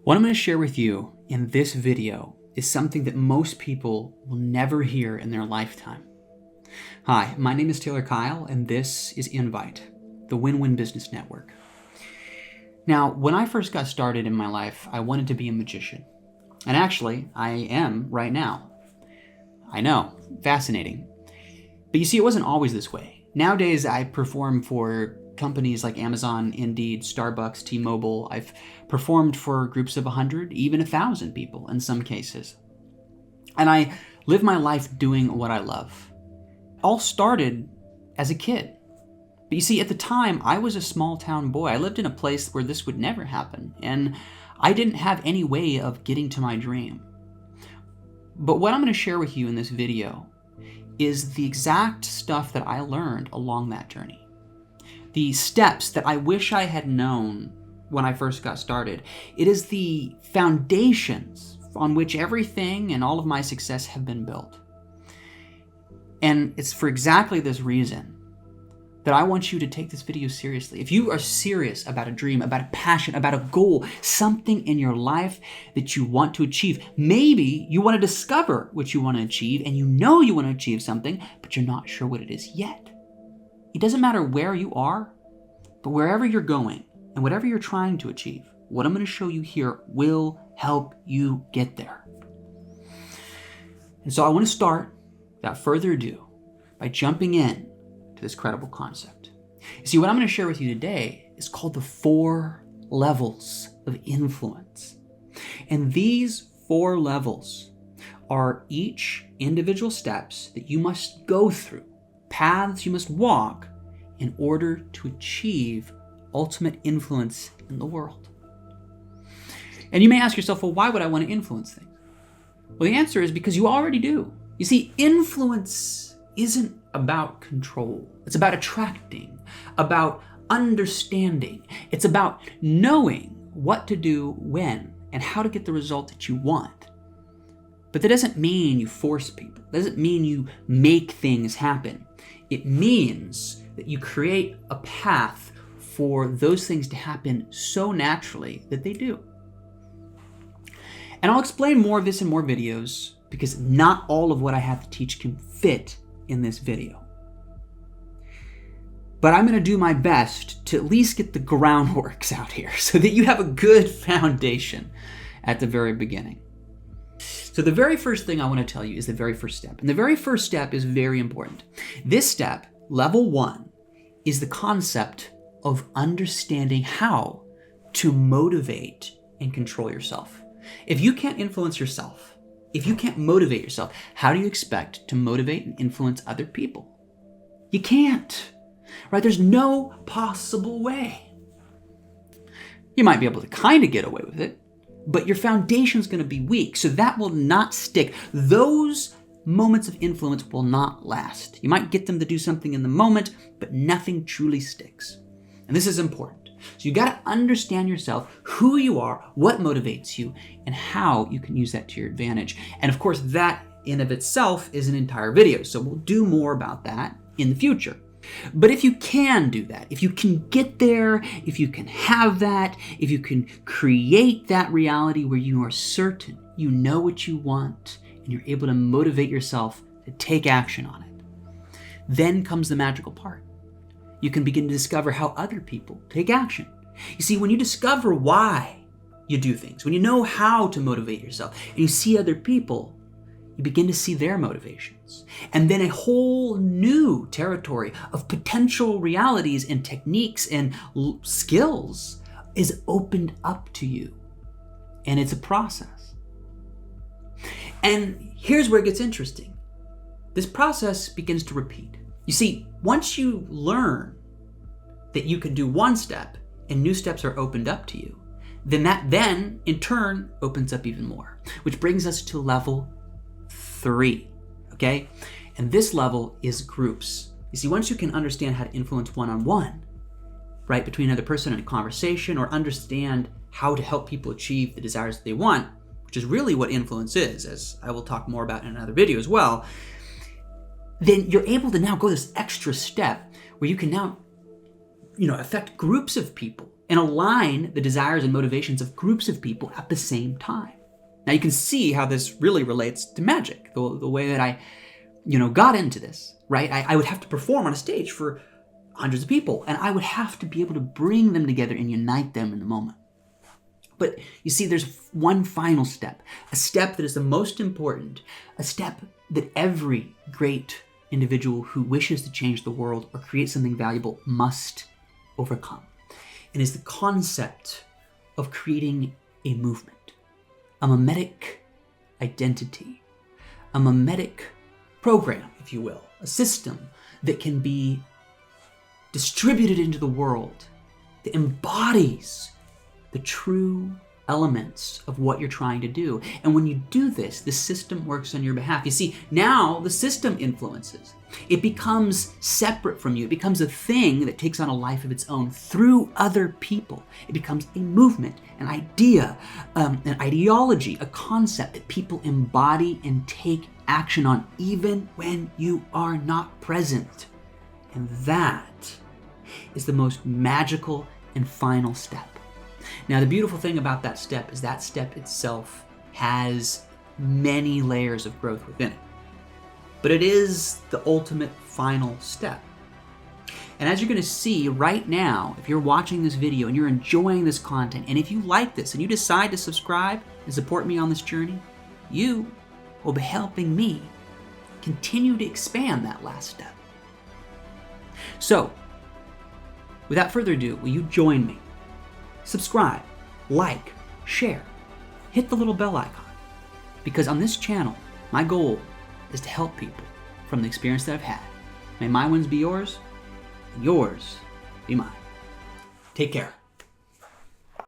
What I'm going to share with you in this video is something that most people will never hear in their lifetime. Hi, my name is Taylor Kyle, and this is Invite, the Win-Win Business Network. Now, when I first got started in my life, I wanted to be a magician. And actually, I am right now. I know, fascinating. But you see, it wasn't always this way. Nowadays, I perform for companies like Amazon, Indeed, Starbucks, T-Mobile. I've performed for groups of 100, even 1,000 people in some cases. And I live my life doing what I love. All started as a kid. But you see, at the time, I was a small town boy. I lived in a place where this would never happen. And I didn't have any way of getting to my dream. But what I'm going to share with you in this video is the exact stuff that I learned along that journey. The steps that I wish I had known when I first got started. It is the foundations on which everything and all of my success have been built. And it's for exactly this reason that I want you to take this video seriously. If you are serious about a dream, about a passion, about a goal, something in your life that you want to achieve, maybe you want to discover what you want to achieve and you know you want to achieve something, but you're not sure what it is yet. It doesn't matter where you are, but wherever you're going and whatever you're trying to achieve, what I'm going to show you here will help you get there. And so I want to start, without further ado, by jumping in to this credible concept. You see, what I'm going to share with you today is called the 4 levels of influence. And these 4 levels are each individual steps that you must go through, paths you must walk in order to achieve ultimate influence in the world. And you may ask yourself, well, why would I want to influence things? Well, the answer is because you already do. You see, influence isn't about control. It's about attracting, about understanding. It's about knowing what to do when and how to get the result that you want. But that doesn't mean you force people. It doesn't mean you make things happen. It means that you create a path for those things to happen so naturally that they do. And I'll explain more of this in more videos because not all of what I have to teach can fit in this video. But I'm going to do my best to at least get the groundworks out here so that you have a good foundation at the very beginning. So the very first thing I want to tell you is the very first step. And the very first step is very important. This step, level 1, is the concept of understanding how to motivate and control yourself. If you can't influence yourself, if you can't motivate yourself, how do you expect to motivate and influence other people? You can't, right? There's no possible way. You might be able to kind of get away with it, but your foundation is going to be weak, so that will not stick. Those moments of influence will not last. You might get them to do something in the moment, but nothing truly sticks. And this is important. So you got to understand yourself, who you are, what motivates you, and how you can use that to your advantage. And of course, that in of itself is an entire video. So we'll do more about that in the future. But if you can do that, if you can get there, if you can have that, if you can create that reality where you are certain you know what you want and you're able to motivate yourself to take action on it, then comes the magical part. You can begin to discover how other people take action. You see, when you discover why you do things, when you know how to motivate yourself, and you see other people, you begin to see their motivations. And then a whole new territory of potential realities and techniques and skills is opened up to you. And it's a process. And here's where it gets interesting. This process begins to repeat. You see, once you learn that you can do one step and new steps are opened up to you, then that then in turn opens up even more, which brings us to level 3, okay? And this level is groups. You see, once you can understand how to influence one-on-one, right, between another person in a conversation, or understand how to help people achieve the desires that they want, which is really what influence is, as I will talk more about in another video as well, then you're able to now go this extra step where you can now, affect groups of people and align the desires and motivations of groups of people at the same time. Now you can see how this really relates to magic, the way that I, got into this, right? I would have to perform on a stage for hundreds of people, and I would have to be able to bring them together and unite them in the moment. But you see, there's one final step, a step that is the most important, a step that every great individual who wishes to change the world or create something valuable must overcome. And is the concept of creating a movement, a mimetic identity, a mimetic program, if you will, a system that can be distributed into the world that embodies the true elements of what you're trying to do. And when you do this, the system works on your behalf. You see, now the system influences. It becomes separate from you. It becomes a thing that takes on a life of its own through other people. It becomes a movement, an idea, an ideology, a concept that people embody and take action on even when you are not present. And that is the most magical and final step. Now, the beautiful thing about that step is that step itself has many layers of growth within it. But it is the ultimate final step. And as you're going to see right now, if you're watching this video and you're enjoying this content, and if you like this and you decide to subscribe and support me on this journey, you will be helping me continue to expand that last step. So, without further ado, will you join me? Subscribe, like, share, hit the little bell icon. Because on this channel, my goal is to help people from the experience that I've had. May my wins be yours, and yours be mine. Take care.